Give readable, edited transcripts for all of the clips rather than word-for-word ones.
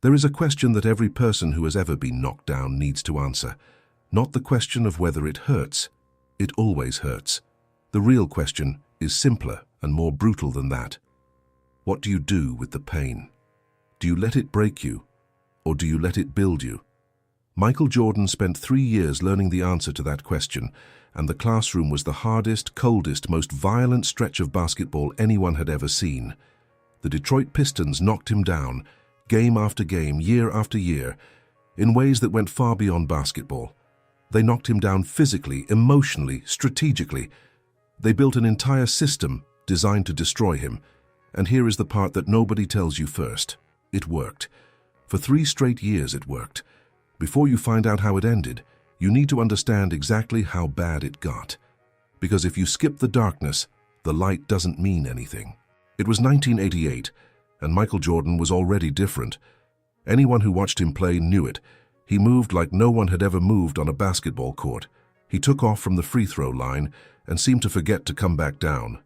There is a question that every person who has ever been knocked down needs to answer. Not the question of whether it hurts. It always hurts. The real question is simpler and more brutal than that. What do you do with the pain? Do you let it break you, or do you let it build you? Michael Jordan spent 3 years learning the answer to that question, and the classroom was the hardest, coldest, most violent stretch of basketball anyone had ever seen. The Detroit Pistons knocked him down, game after game, year after year, in ways that went far beyond basketball. They knocked him down physically, emotionally, strategically. They built an entire system designed to destroy him. And here is the part that nobody tells you first. It worked. For 3 straight years it worked. Before you find out how it ended, you need to understand exactly how bad it got. Because if you skip the darkness, the light doesn't mean anything. It was 1988, and Michael Jordan was already different. Anyone who watched him play knew it. He moved like no one had ever moved on a basketball court. He took off from the free throw line and seemed to forget to come back down.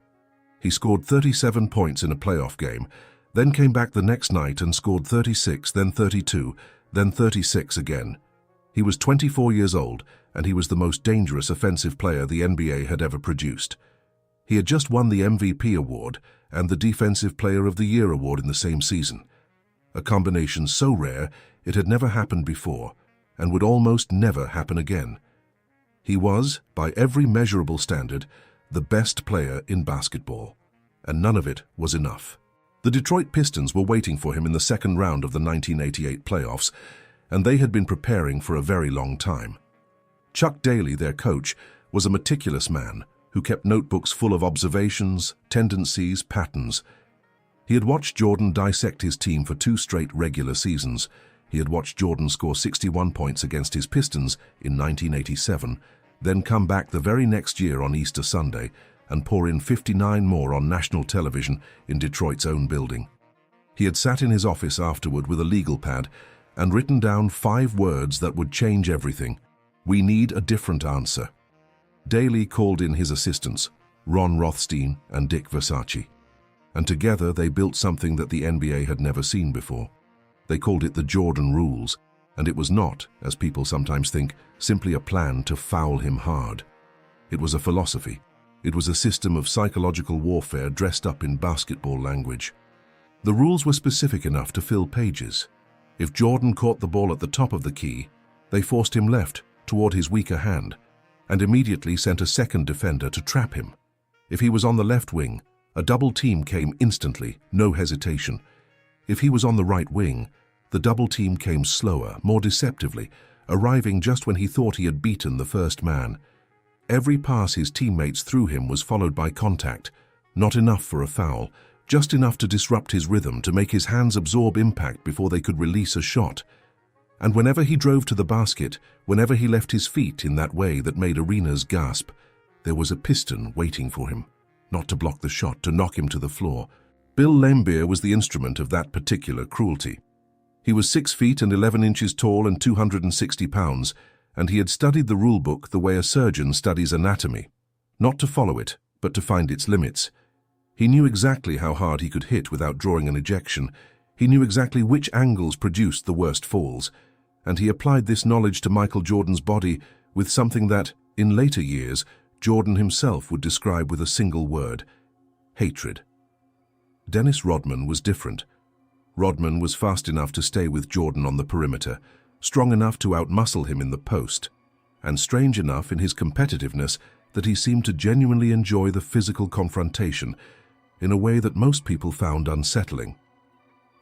He scored 37 points in a playoff game, then came back the next night and scored 36, then 32, then 36 again. He was 24 years old, and he was the most dangerous offensive player the NBA had ever produced. He had just won the MVP award and the Defensive Player of the Year award in the same season. A combination so rare it had never happened before and would almost never happen again. He was, by every measurable standard, the best player in basketball, and none of it was enough. The Detroit Pistons were waiting for him in the second round of the 1988 playoffs, and they had been preparing for a very long time. Chuck Daly, their coach, was a meticulous man who kept notebooks full of observations, tendencies, patterns. He had watched Jordan dissect his team for 2 straight regular seasons. He had watched Jordan score 61 points against his Pistons in 1987, then come back the very next year on Easter Sunday and pour in 59 more on national television in Detroit's own building. He had sat in his office afterward with a legal pad and written down 5 words that would change everything. We need a different answer. Daly called in his assistants, Ron Rothstein and Dick Versace, and together they built something that the NBA had never seen before. They called it the Jordan Rules, and it was not, as people sometimes think, simply a plan to foul him hard. It was a philosophy. It was a system of psychological warfare dressed up in basketball language. The rules were specific enough to fill pages. If Jordan caught the ball at the top of the key, they forced him left toward his weaker hand, and immediately sent a second defender to trap him. If he was on the left wing, a double team came instantly, no hesitation. If he was on the right wing, the double team came slower, more deceptively, arriving just when he thought he had beaten the first man. Every pass his teammates threw him was followed by contact, not enough for a foul, just enough to disrupt his rhythm, to make his hands absorb impact before they could release a shot. And whenever he drove to the basket, whenever he left his feet in that way that made arenas gasp, there was a Piston waiting for him, not to block the shot, to knock him to the floor. Bill Laimbeer was the instrument of that particular cruelty. He was 6 feet and 11 inches tall and 260 pounds, and he had studied the rule book the way a surgeon studies anatomy, not to follow it, but to find its limits. He knew exactly how hard he could hit without drawing an ejection. He knew exactly which angles produced the worst falls, and he applied this knowledge to Michael Jordan's body with something that, in later years, Jordan himself would describe with a single word: hatred. Dennis Rodman was different. Rodman was fast enough to stay with Jordan on the perimeter, strong enough to outmuscle him in the post, and strange enough in his competitiveness that he seemed to genuinely enjoy the physical confrontation in a way that most people found unsettling.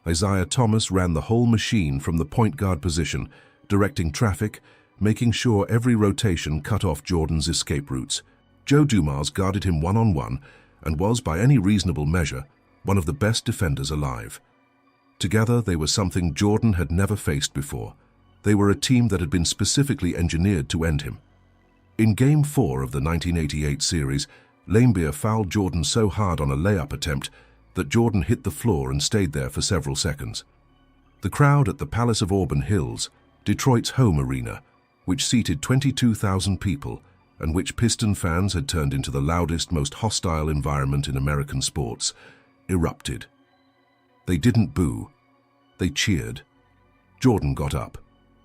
Isaiah Thomas ran the whole machine from the point guard position, directing traffic, making sure every rotation cut off Jordan's escape routes. Joe Dumars guarded him one-on-one and was, by any reasonable measure, one of the best defenders alive. Together, they were something Jordan had never faced before. They were a team that had been specifically engineered to end him. In Game 4 of the 1988 series, Laimbeer fouled Jordan so hard on a layup attempt that Jordan hit the floor and stayed there for several seconds. The crowd at the Palace of Auburn Hills, Detroit's home arena, which seated 22,000 people and which Piston fans had turned into the loudest, most hostile environment in American sports, erupted. They didn't boo. They cheered. Jordan got up.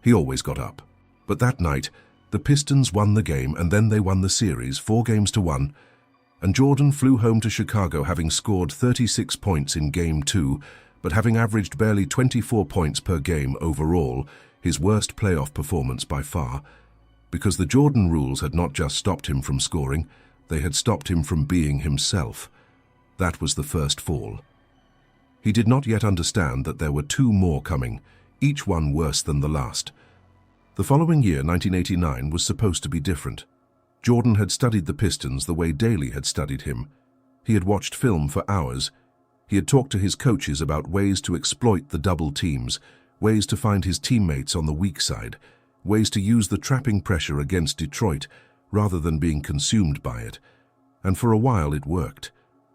He always got up. But that night, the Pistons won the game, and then they won the series 4-1, and Jordan flew home to Chicago having scored 36 points in Game 2, but having averaged barely 24 points per game overall, his worst playoff performance by far, because the Jordan rules had not just stopped him from scoring, they had stopped him from being himself. That was the first fall. He did not yet understand that there were 2 more coming, each one worse than the last. The following year, 1989, was supposed to be different. Jordan had studied the Pistons the way Daly had studied him. He had watched film for hours. He had talked to his coaches about ways to exploit the double teams, ways to find his teammates on the weak side, ways to use the trapping pressure against Detroit rather than being consumed by it. And for a while it worked.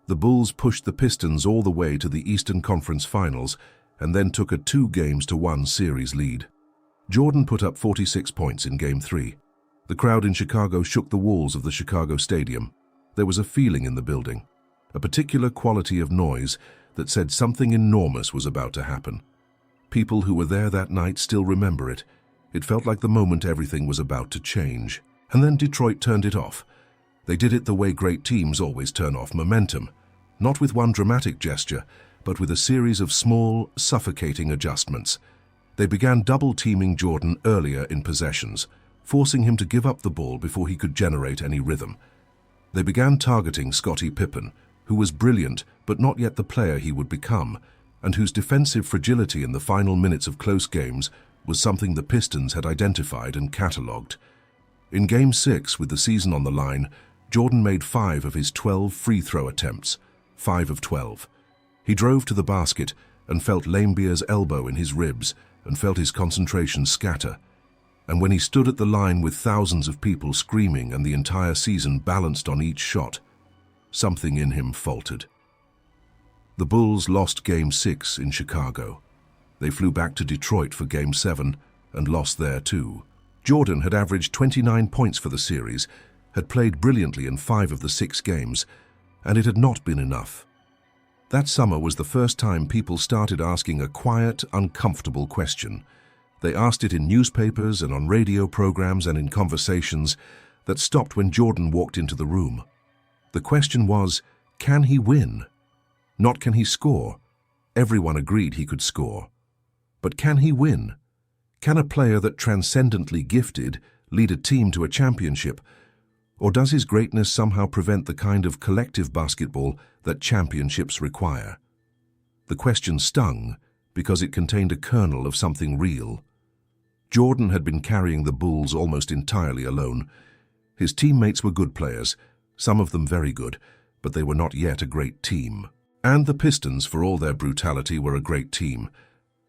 The Bulls pushed the Pistons all the way to the Eastern Conference Finals and then took a 2-1 series lead. Jordan put up 46 points in Game 3. The crowd in Chicago shook the walls of the Chicago Stadium. There was a feeling in the building, a particular quality of noise that said something enormous was about to happen. People who were there that night still remember it. It felt like the moment everything was about to change. And then Detroit turned it off. They did it the way great teams always turn off momentum, not with one dramatic gesture, but with a series of small, suffocating adjustments. They began double-teaming Jordan earlier in possessions, forcing him to give up the ball before he could generate any rhythm. They began targeting Scottie Pippen, who was brilliant but not yet the player he would become, and whose defensive fragility in the final minutes of close games was something the Pistons had identified and catalogued. In Game 6, with the season on the line, Jordan made 5 of his 12 free-throw attempts, 5 of 12. He drove to the basket and felt Laimbeer's elbow in his ribs and felt his concentration scatter. And when he stood at the line with thousands of people screaming and the entire season balanced on each shot, something in him faltered. The Bulls lost Game 6 in Chicago. They flew back to Detroit for Game 7 and lost there too. Jordan had averaged 29 points for the series, had played brilliantly in 5 of the 6 games, and it had not been enough. That summer was the first time people started asking a quiet, uncomfortable question. They asked it in newspapers and on radio programs and in conversations that stopped when Jordan walked into the room. The question was, can he win? Not can he score. Everyone agreed he could score. But can he win? Can a player that transcendently gifted lead a team to a championship? Or does his greatness somehow prevent the kind of collective basketball that championships require? The question stung because it contained a kernel of something real. Jordan had been carrying the Bulls almost entirely alone. His teammates were good players, some of them very good, but they were not yet a great team. And the Pistons, for all their brutality, were a great team.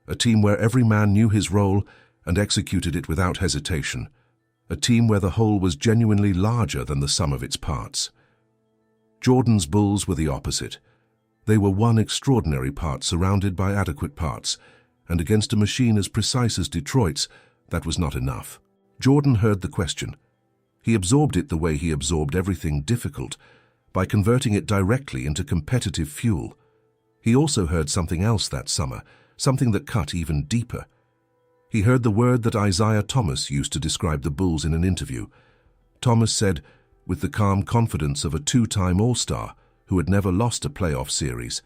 A team where every man knew his role and executed it without hesitation. A team where the whole was genuinely larger than the sum of its parts. Jordan's Bulls were the opposite. They were one extraordinary part surrounded by adequate parts, and against a machine as precise as Detroit's, that was not enough. Jordan heard the question. He absorbed it the way he absorbed everything difficult, by converting it directly into competitive fuel. He also heard something else that summer, something that cut even deeper. He heard the word that Isaiah Thomas used to describe the Bulls in an interview. Thomas said, with the calm confidence of a 2-time All-Star who had never lost a playoff series,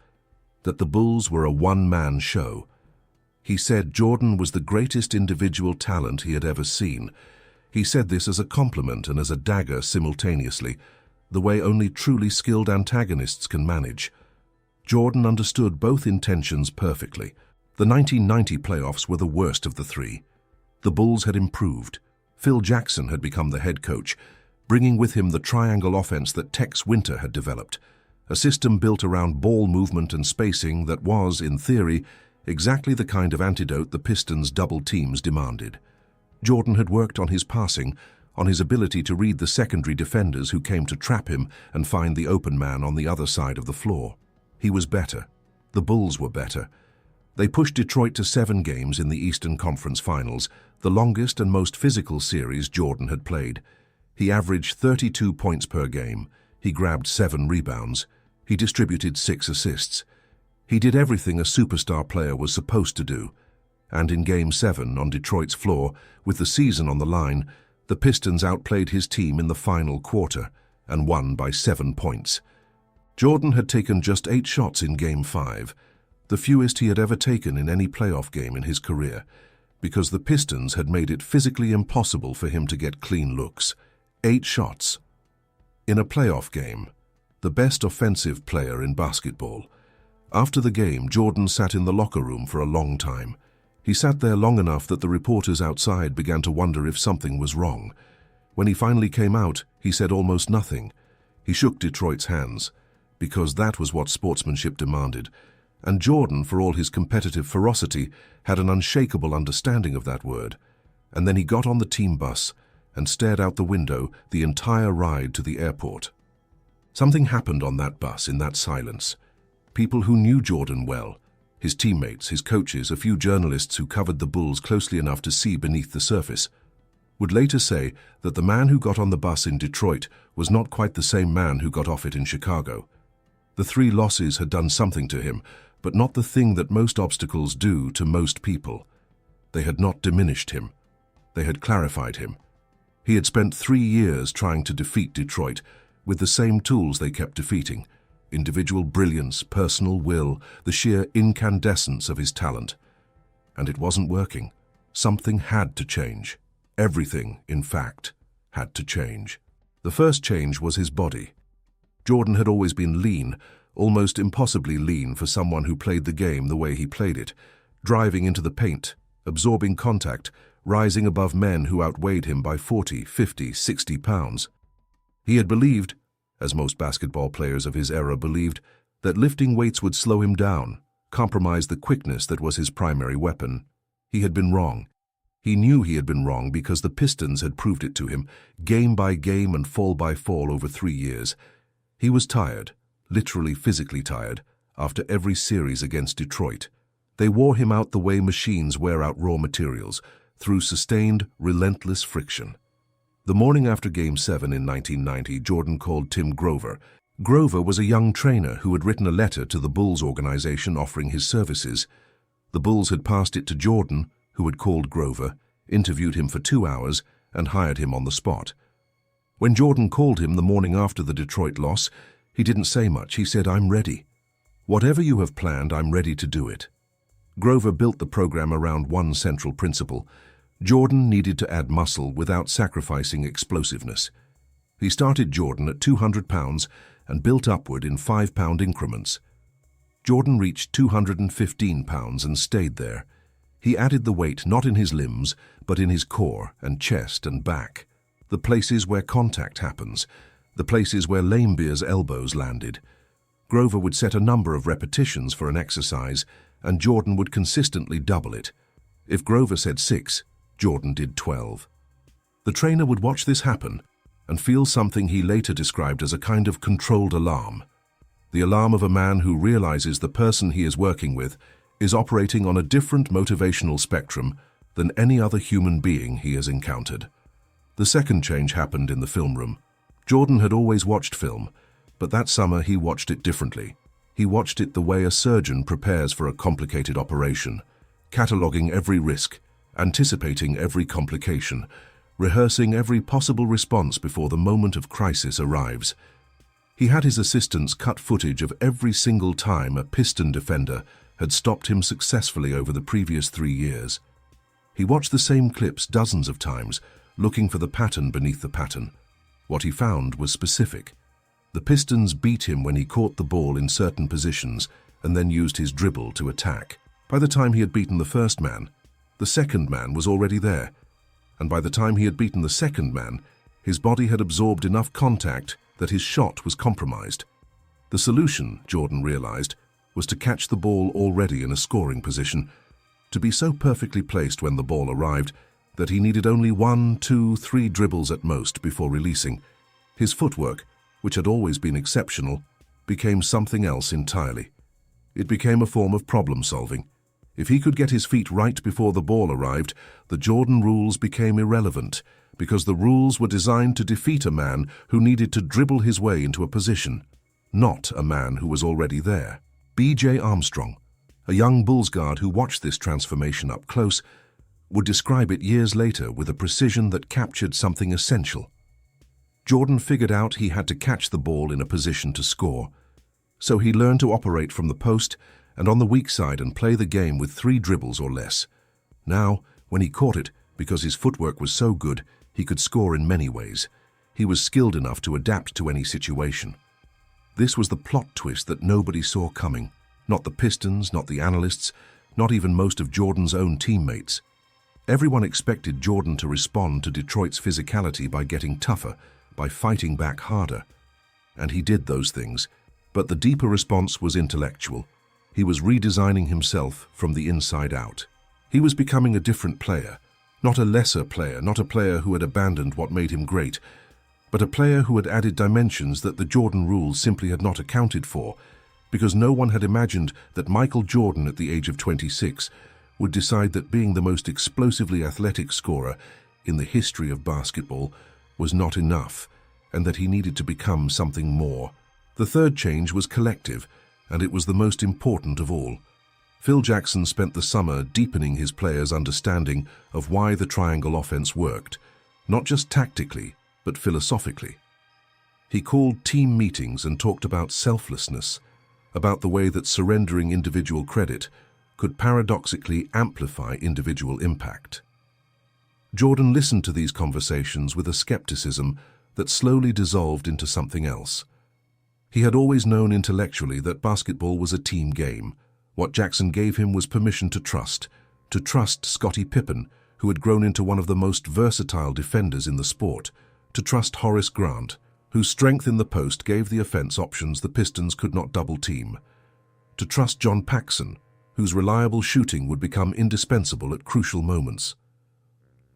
that the Bulls were a one-man show. He said Jordan was the greatest individual talent he had ever seen. He said this as a compliment and as a dagger simultaneously, the way only truly skilled antagonists can manage. Jordan understood both intentions perfectly. The 1990 playoffs were the worst of the 3. The Bulls had improved. Phil Jackson had become the head coach, bringing with him the triangle offense that Tex Winter had developed, a system built around ball movement and spacing that was, in theory, exactly the kind of antidote the Pistons' double teams demanded. Jordan had worked on his passing, on his ability to read the secondary defenders who came to trap him and find the open man on the other side of the floor. He was better. The Bulls were better. They pushed Detroit to 7 games in the Eastern Conference Finals, the longest and most physical series Jordan had played. He averaged 32 points per game. He grabbed 7 rebounds. He distributed 6 assists. He did everything a superstar player was supposed to do. and in Game 7 on Detroit's floor, with the season on the line, the Pistons outplayed his team in the final quarter and won by 7 points. Jordan had taken just 8 shots in Game 5, the fewest he had ever taken in any playoff game in his career, because the Pistons had made it physically impossible for him to get clean looks. 8 shots. In a playoff game, the best offensive player in basketball. After the game, Jordan sat in the locker room for a long time. He sat there long enough that the reporters outside began to wonder if something was wrong. When he finally came out, he said almost nothing. He shook Detroit's hands, because that was what sportsmanship demanded, and Jordan, for all his competitive ferocity, had an unshakable understanding of that word. And then he got on the team bus and stared out the window the entire ride to the airport. Something happened on that bus in that silence. People who knew Jordan well, his teammates, his coaches, a few journalists who covered the Bulls closely enough to see beneath the surface, would later say that the man who got on the bus in Detroit was not quite the same man who got off it in Chicago. The 3 losses had done something to him, but not the thing that most obstacles do to most people. They had not diminished him. They had clarified him. He had spent 3 years trying to defeat Detroit with the same tools they kept defeating: individual brilliance, personal will, the sheer incandescence of his talent. And it wasn't working. Something had to change. Everything, in fact, had to change. The first change was his body. Jordan had always been lean, almost impossibly lean for someone who played the game the way he played it, driving into the paint, absorbing contact, rising above men who outweighed him by 40, 50, 60 pounds. He had believed, as most basketball players of his era believed, that lifting weights would slow him down, compromise the quickness that was his primary weapon. He had been wrong. He knew he had been wrong because the Pistons had proved it to him, game by game and fall by fall over 3 years. He was tired, literally physically tired, after every series against Detroit. They wore him out the way machines wear out raw materials, through sustained, relentless friction. The morning after Game 7 in 1990, Jordan called Tim Grover. Grover was a young trainer who had written a letter to the Bulls organization offering his services. The Bulls had passed it to Jordan, who had called Grover, interviewed him for 2 hours, and hired him on the spot. When Jordan called him the morning after the Detroit loss, he didn't say much. He said, "I'm ready. Whatever you have planned, I'm ready to do it." Grover built the program around one central principle: Jordan needed to add muscle without sacrificing explosiveness. He started Jordan at 200 pounds and built upward in 5-pound increments. Jordan reached 215 pounds and stayed there. He added the weight not in his limbs, but in his core and chest and back, the places where contact happens, the places where Laimbeer's elbows landed. Grover would set a number of repetitions for an exercise, and Jordan would consistently double it. If Grover said 6, Jordan did 12. The trainer would watch this happen and feel something he later described as a kind of controlled alarm. The alarm of a man who realizes the person he is working with is operating on a different motivational spectrum than any other human being he has encountered. The second change happened in the film room. Jordan had always watched film, but that summer he watched it differently. He watched it the way a surgeon prepares for a complicated operation, cataloging every risk, anticipating every complication, rehearsing every possible response before the moment of crisis arrives. He had his assistants cut footage of every single time a Piston defender had stopped him successfully over the previous 3 years. He watched the same clips dozens of times, looking for the pattern beneath the pattern. What he found was specific. The Pistons beat him when he caught the ball in certain positions and then used his dribble to attack. By the time he had beaten the first man, the second man was already there. And by the time he had beaten the second man, his body had absorbed enough contact that his shot was compromised. The solution, Jordan realized, was to catch the ball already in a scoring position, to be so perfectly placed when the ball arrived that he needed only 1, 2, 3 dribbles at most before releasing. His footwork, which had always been exceptional, became something else entirely. It became a form of problem-solving. If he could get his feet right before the ball arrived, the Jordan rules became irrelevant, because the rules were designed to defeat a man who needed to dribble his way into a position, not a man who was already there. B.J. Armstrong, A young Bulls guard who watched this transformation up close would describe it years later with a precision that captured something essential. Jordan figured out he had to catch the ball in a position to score, so he learned to operate from the post and on the weak side and play the game with 3 dribbles or less. Now, when he caught it, because his footwork was so good, he could score in many ways. He was skilled enough to adapt to any situation. This was the plot twist that nobody saw coming. Not the Pistons, not the analysts, not even most of Jordan's own teammates. Everyone expected Jordan to respond to Detroit's physicality by getting tougher, by fighting back harder. And he did those things, but the deeper response was intellectual. He was redesigning himself from the inside out. He was becoming a different player, not a lesser player, not a player who had abandoned what made him great, but a player who had added dimensions that the Jordan rules simply had not accounted for, because no one had imagined that Michael Jordan at the age of 26 would decide that being the most explosively athletic scorer in the history of basketball was not enough, and that he needed to become something more. The third change was collective, and it was the most important of all. Phil Jackson spent the summer deepening his players' understanding of why the triangle offense worked, not just tactically, but philosophically. He called team meetings and talked about selflessness, about the way that surrendering individual credit could paradoxically amplify individual impact. Jordan listened to these conversations with a skepticism that slowly dissolved into something else. He had always known intellectually that basketball was a team game. What Jackson gave him was permission to trust Scottie Pippen, who had grown into one of the most versatile defenders in the sport, to trust Horace Grant, whose strength in the post gave the offense options the Pistons could not double-team, to trust John Paxson, whose reliable shooting would become indispensable at crucial moments.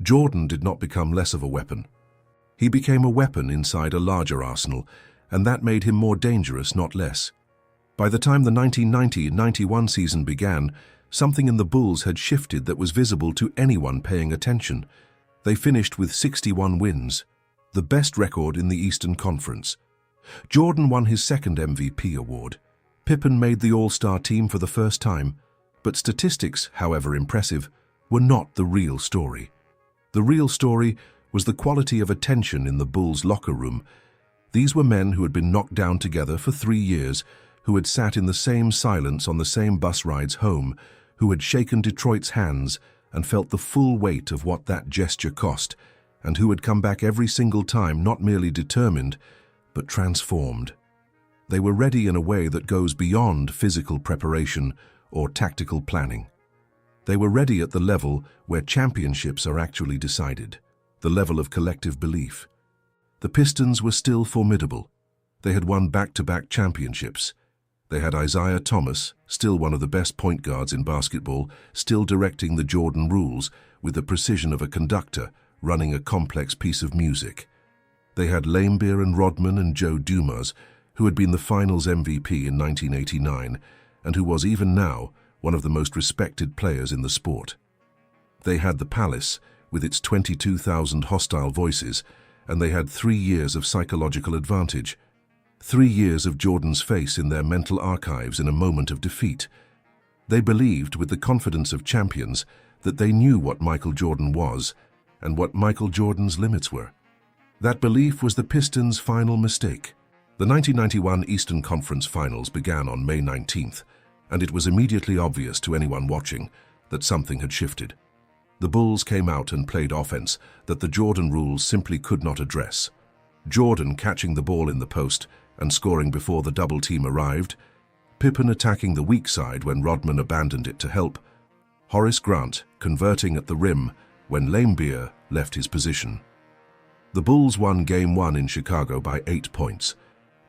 Jordan did not become less of a weapon. He became a weapon inside a larger arsenal, and that made him more dangerous, not less. By the time the 1990-91 season began, something in the Bulls had shifted that was visible to anyone paying attention. They finished with 61 wins, the best record in the Eastern Conference. Jordan won his second MVP award. Pippen made the All-Star team for the first time, but statistics, however impressive, were not the real story. The real story was the quality of attention in the Bulls' locker room. These were men who had been knocked down together for 3 years, who had sat in the same silence on the same bus rides home, who had shaken Detroit's hands and felt the full weight of what that gesture cost, and who had come back every single time not merely determined, but transformed. They were ready in a way that goes beyond physical preparation or tactical planning. They were ready at the level where championships are actually decided, the level of collective belief. The Pistons were still formidable. They had won back-to-back championships. They had Isaiah Thomas, still one of the best point guards in basketball, still directing the Jordan rules with the precision of a conductor running a complex piece of music. They had Laimbeer and Rodman and Joe Dumars, who had been the Finals MVP in 1989 and who was even now one of the most respected players in the sport. They had the Palace with its 22,000 hostile voices, and they had 3 years of psychological advantage. 3 years of Jordan's face in their mental archives in a moment of defeat. They believed, with the confidence of champions, that they knew what Michael Jordan was and what Michael Jordan's limits were. That belief was the Pistons' final mistake. The 1991 Eastern Conference Finals began on May 19th, and it was immediately obvious to anyone watching that something had shifted. The Bulls came out and played offense that the Jordan rules simply could not address. Jordan catching the ball in the post and scoring before the double team arrived, Pippen attacking the weak side when Rodman abandoned it to help, Horace Grant converting at the rim when Laimbeer left his position. The Bulls won Game 1 in Chicago by 8 points.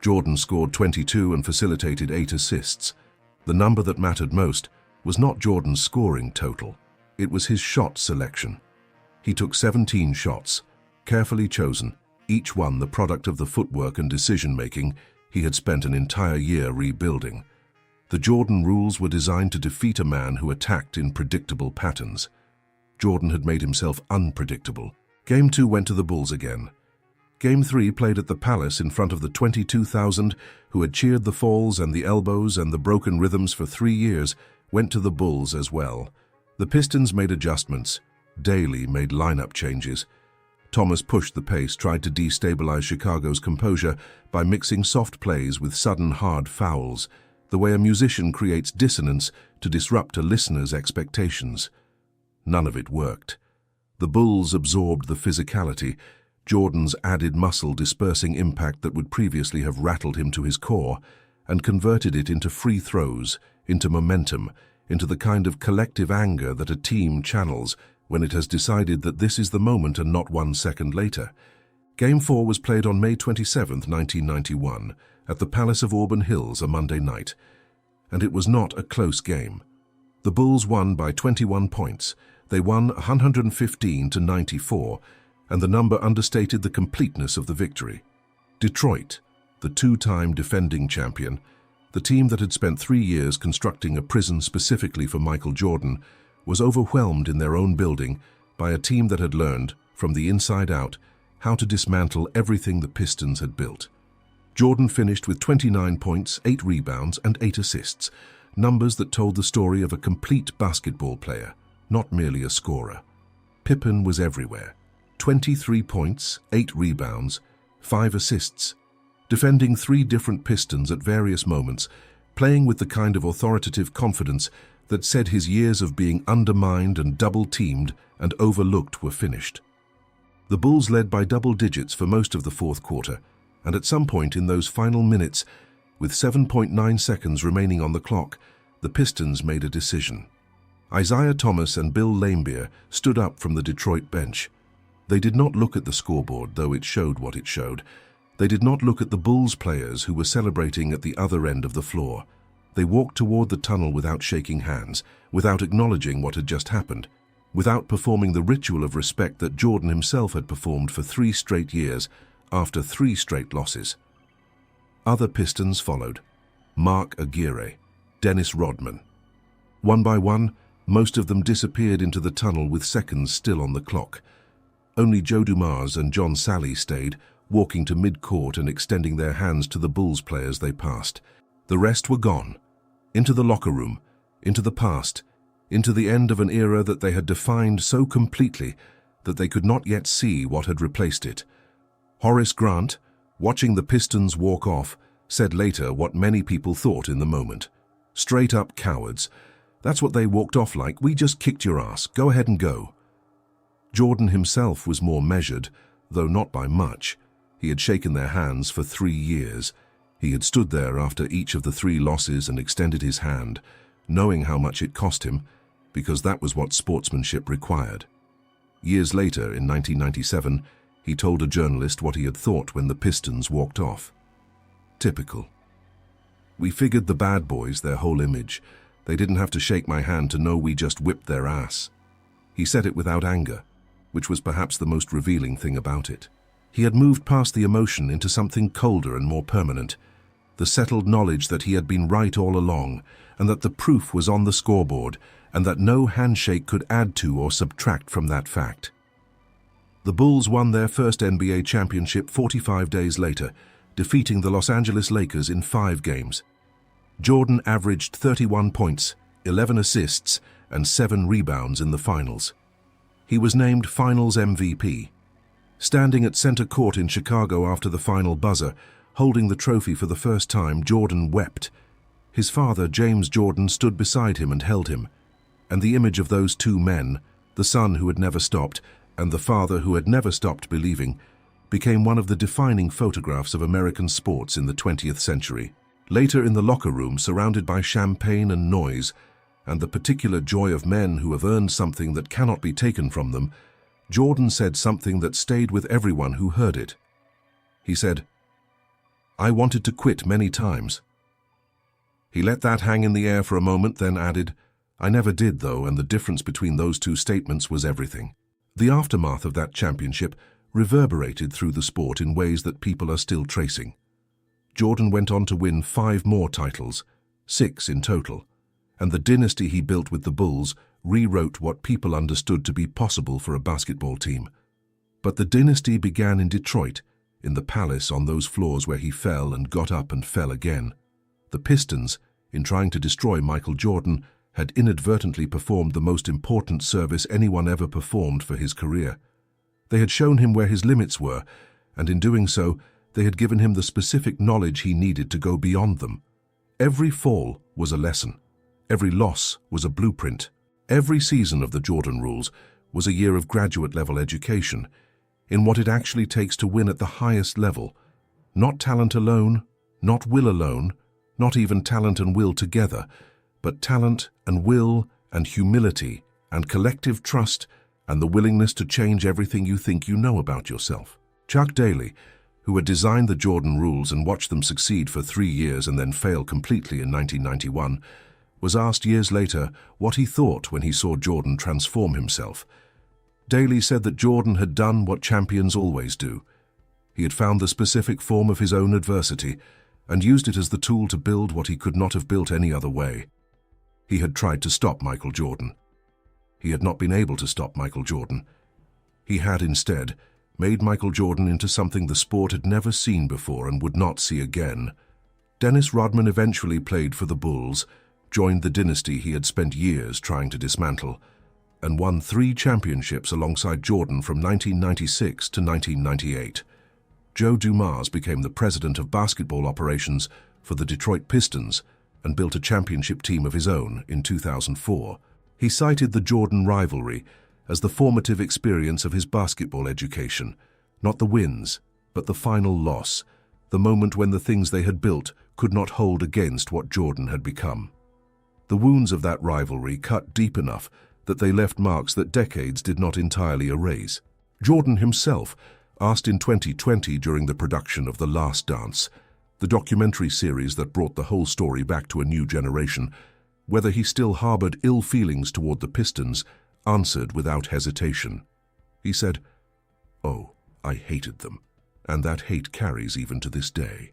Jordan scored 22 and facilitated 8 assists. The number that mattered most was not Jordan's scoring total, it was his shot selection. He took 17 shots, carefully chosen, each one the product of the footwork and decision-making he had spent an entire year rebuilding. The Jordan rules were designed to defeat a man who attacked in predictable patterns. Jordan had made himself unpredictable. Game 2 went to the Bulls again. Game 3 played at the Palace in front of the 22,000 who had cheered the falls and the elbows and the broken rhythms for 3 years went to the Bulls as well. The Pistons made adjustments. Daly made lineup changes. Thomas pushed the pace, tried to destabilize Chicago's composure by mixing soft plays with sudden hard fouls, the way a musician creates dissonance to disrupt a listener's expectations. None of it worked. The Bulls absorbed the physicality, Jordan's added muscle dispersing impact that would previously have rattled him to his core, and converted it into free throws, into momentum, into the kind of collective anger that a team channels when it has decided that this is the moment and not 1 second later. Game 4 was played on May 27, 1991, at the Palace of Auburn Hills, a Monday night, and it was not a close game. The Bulls won by 21 points. They won 115-94, and the number understated the completeness of the victory. Detroit, the two-time defending champion, the team that had spent 3 years constructing a prison specifically for Michael Jordan, was overwhelmed in their own building by a team that had learned, from the inside out, how to dismantle everything the Pistons had built. Jordan finished with 29 points, 8 rebounds, and 8 assists, numbers that told the story of a complete basketball player, not merely a scorer. Pippen was everywhere. 23 points, 8 rebounds, 5 assists, defending 3 different Pistons at various moments, playing with the kind of authoritative confidence that said his years of being undermined and double-teamed and overlooked were finished. The Bulls led by double digits for most of the fourth quarter, and at some point in those final minutes, with 7.9 seconds remaining on the clock, the Pistons made a decision. Isaiah Thomas and Bill Laimbeer stood up from the Detroit bench. They did not look at the scoreboard, though it showed what it showed. They did not look at the Bulls players who were celebrating at the other end of the floor. They walked toward the tunnel without shaking hands, without acknowledging what had just happened, without performing the ritual of respect that Jordan himself had performed for 3 straight years after 3 straight losses. Other Pistons followed. Mark Aguirre, Dennis Rodman. One by one, most of them disappeared into the tunnel with seconds still on the clock. Only Joe Dumars and John Salley stayed, walking to mid-court and extending their hands to the Bulls players they passed. The rest were gone. Into the locker room, into the past, into the end of an era that they had defined so completely that they could not yet see what had replaced it. Horace Grant, watching the Pistons walk off, said later what many people thought in the moment. Straight-up cowards. That's what they walked off like. We just kicked your ass. Go ahead and go. Jordan himself was more measured, though not by much. He had shaken their hands for 3 years. He had stood there after each of the 3 losses and extended his hand, knowing how much it cost him, because that was what sportsmanship required. Years later, in 1997, he told a journalist what he had thought when the Pistons walked off. Typical. We figured the bad boys their whole image. They didn't have to shake my hand to know we just whipped their ass. He said it without anger, which was perhaps the most revealing thing about it. He had moved past the emotion into something colder and more permanent, the settled knowledge that he had been right all along, and that the proof was on the scoreboard, and that no handshake could add to or subtract from that fact. The Bulls won their first NBA championship 45 days later, defeating the Los Angeles Lakers in 5 games. Jordan averaged 31 points, 11 assists, and 7 rebounds in the finals. He was named Finals MVP. Standing at center court in Chicago after the final buzzer, holding the trophy for the first time, Jordan wept. His father, James Jordan, stood beside him and held him, and the image of those 2 men, the son who had never stopped and the father who had never stopped believing, became one of the defining photographs of American sports in the 20th century. Later in the locker room, surrounded by champagne and noise, and the particular joy of men who have earned something that cannot be taken from them, Jordan said something that stayed with everyone who heard it. He said, "I wanted to quit many times." He let that hang in the air for a moment, then added, "I never did, though," and the difference between those 2 statements was everything. The aftermath of that championship reverberated through the sport in ways that people are still tracing. Jordan went on to win 5 more titles, 6 in total, and the dynasty he built with the Bulls rewrote what people understood to be possible for a basketball team. But the dynasty began in Detroit, in the Palace, on those floors where he fell and got up and fell again. The Pistons, in trying to destroy Michael Jordan, had inadvertently performed the most important service anyone ever performed for his career. They had shown him where his limits were, and in doing so, they had given him the specific knowledge he needed to go beyond them. Every fall was a lesson. Every loss was a blueprint. Every season of the Jordan rules was a year of graduate-level education in what it actually takes to win at the highest level. Not talent alone, not will alone, not even talent and will together, but talent and will and humility and collective trust and the willingness to change everything you think you know about yourself. Chuck Daly, who had designed the Jordan rules and watched them succeed for 3 years and then fail completely in 1991, was asked years later what he thought when he saw Jordan transform himself. Daly said that Jordan had done what champions always do. He had found the specific form of his own adversity and used it as the tool to build what he could not have built any other way. He had tried to stop Michael Jordan. He had not been able to stop Michael Jordan. He had instead made Michael Jordan into something the sport had never seen before and would not see again. Dennis Rodman eventually played for the Bulls, joined the dynasty he had spent years trying to dismantle, and won 3 championships alongside Jordan from 1996 to 1998. Joe Dumars became the president of basketball operations for the Detroit Pistons and built a championship team of his own in 2004. He cited the Jordan rivalry as the formative experience of his basketball education, not the wins, but the final loss, the moment when the things they had built could not hold against what Jordan had become. The wounds of that rivalry cut deep enough that they left marks that decades did not entirely erase. Jordan himself asked in 2020 during the production of The Last Dance, the documentary series that brought the whole story back to a new generation, whether he still harbored ill feelings toward the Pistons, answered without hesitation. He said, "Oh, I hated them, and that hate carries even to this day."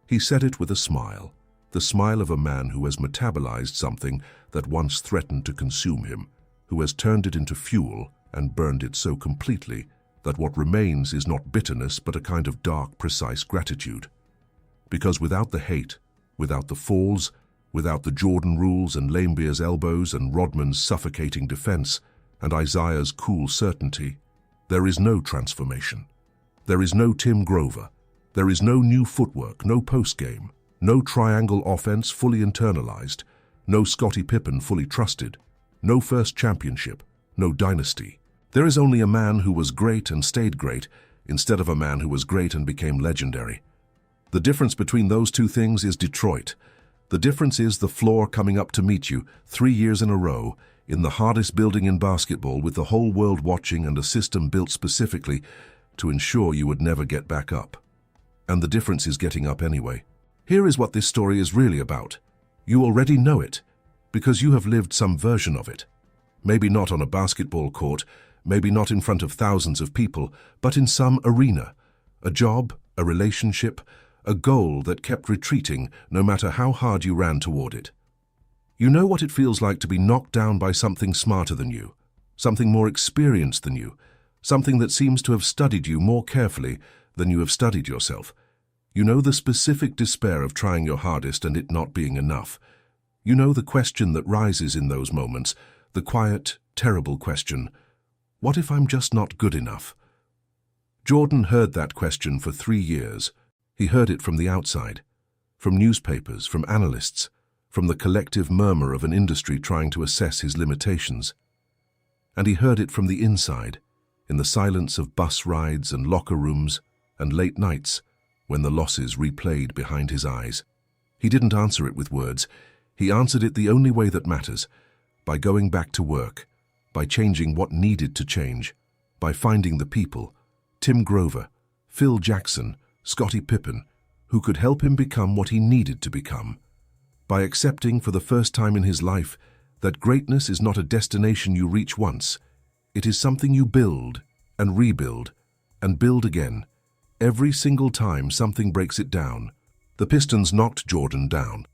He said it with a smile, the smile of a man who has metabolized something that once threatened to consume him, who has turned it into fuel and burned it so completely that what remains is not bitterness but a kind of dark, precise gratitude. Because without the hate, without the falls, without the Jordan rules and Laimbeer's elbows and Rodman's suffocating defense and Isaiah's cool certainty, there is no transformation. There is no Tim Grover. There is no new footwork, no postgame, no triangle offense fully internalized, no Scottie Pippen fully trusted, no first championship, no dynasty. There is only a man who was great and stayed great instead of a man who was great and became legendary. The difference between those two things is Detroit. The difference is the floor coming up to meet you 3 years in a row in the hardest building in basketball with the whole world watching and a system built specifically to ensure you would never get back up. And the difference is getting up anyway. Here is what this story is really about. You already know it, because you have lived some version of it. Maybe not on a basketball court, maybe not in front of thousands of people, but in some arena. A job, a relationship, a goal that kept retreating no matter how hard you ran toward it. You know what it feels like to be knocked down by something smarter than you, something more experienced than you, something that seems to have studied you more carefully than you have studied yourself. You know the specific despair of trying your hardest and it not being enough. You know the question that rises in those moments, the quiet, terrible question, what if I'm just not good enough? Jordan heard that question for 3 years. He heard it from the outside, from newspapers, from analysts, from the collective murmur of an industry trying to assess his limitations. And he heard it from the inside, in the silence of bus rides and locker rooms and late nights when the losses replayed behind his eyes. He didn't answer it with words. He answered it the only way that matters, by going back to work, by changing what needed to change, by finding the people, Tim Grover, Phil Jackson, Scottie Pippen, who could help him become what he needed to become, by accepting for the first time in his life that greatness is not a destination you reach once. It is something you build and rebuild and build again, every single time something breaks it down. The Pistons knocked Jordan down.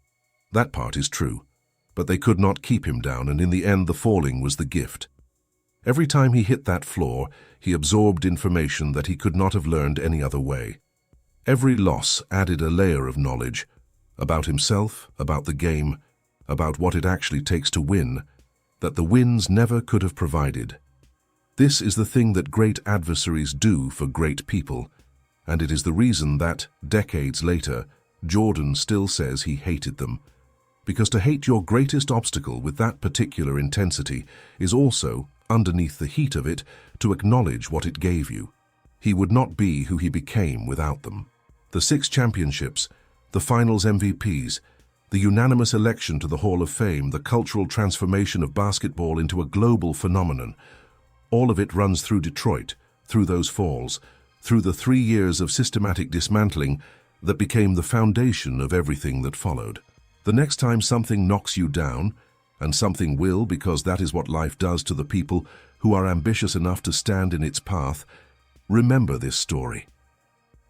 That part is true, but they could not keep him down, and in the end the falling was the gift. Every time he hit that floor, he absorbed information that he could not have learned any other way. Every loss added a layer of knowledge about himself, about the game, about what it actually takes to win, that the wins never could have provided. This is the thing that great adversaries do for great people, and it is the reason that, decades later, Jordan still says he hated them. Because to hate your greatest obstacle with that particular intensity is also, underneath the heat of it, to acknowledge what it gave you. He would not be who he became without them. The 6 championships, the finals MVPs, the unanimous election to the Hall of Fame, the cultural transformation of basketball into a global phenomenon, all of it runs through Detroit, through those falls, through the 3 years of systematic dismantling that became the foundation of everything that followed. The next time something knocks you down, and something will because that is what life does to the people who are ambitious enough to stand in its path, remember this story.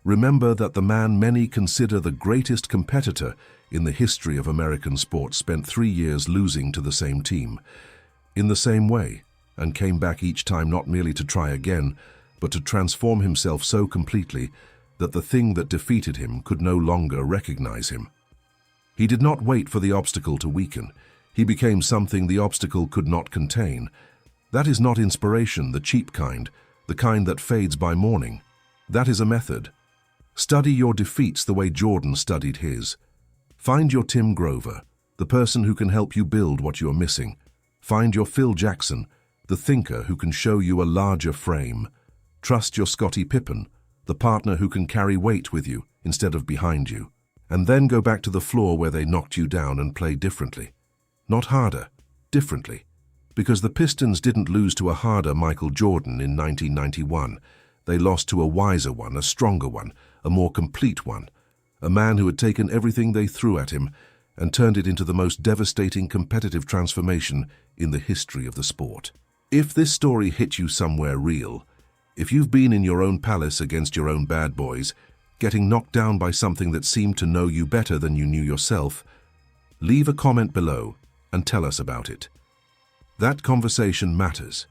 Remember that the man many consider the greatest competitor in the history of American sports spent 3 years losing to the same team, in the same way, and came back each time not merely to try again, but to transform himself so completely that the thing that defeated him could no longer recognize him. He did not wait for the obstacle to weaken. He became something the obstacle could not contain. That is not inspiration, the cheap kind, the kind that fades by morning. That is a method. Study your defeats the way Jordan studied his. Find your Tim Grover, the person who can help you build what you're missing. Find your Phil Jackson, the thinker who can show you a larger frame. Trust your Scottie Pippen, the partner who can carry weight with you instead of behind you. And then go back to the floor where they knocked you down and play differently. Not harder, differently. Because the Pistons didn't lose to a harder Michael Jordan in 1991. They lost to a wiser one, a stronger one, a more complete one. A man who had taken everything they threw at him and turned it into the most devastating competitive transformation in the history of the sport. If this story hit you somewhere real, if you've been in your own palace against your own bad boys, getting knocked down by something that seemed to know you better than you knew yourself, leave a comment below and tell us about it. That conversation matters.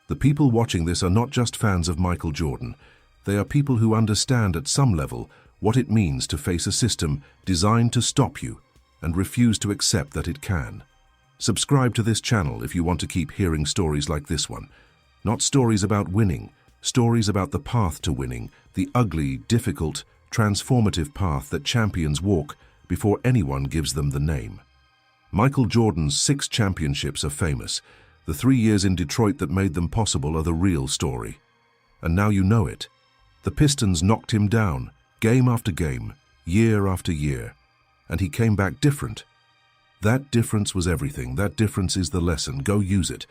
The people watching this are not just fans of Michael Jordan. They are people who understand at some level what it means to face a system designed to stop you and refuse to accept that it can. Subscribe to this channel if you want to keep hearing stories like this one. Not stories about winning, stories about the path to winning, the ugly, difficult, transformative path that champions walk before anyone gives them the name. Michael Jordan's 6 championships are famous. The 3 years in Detroit that made them possible are the real story. And now you know it. The Pistons knocked him down, game after game, year after year. And he came back different. That difference was everything. That difference is the lesson. Go use it.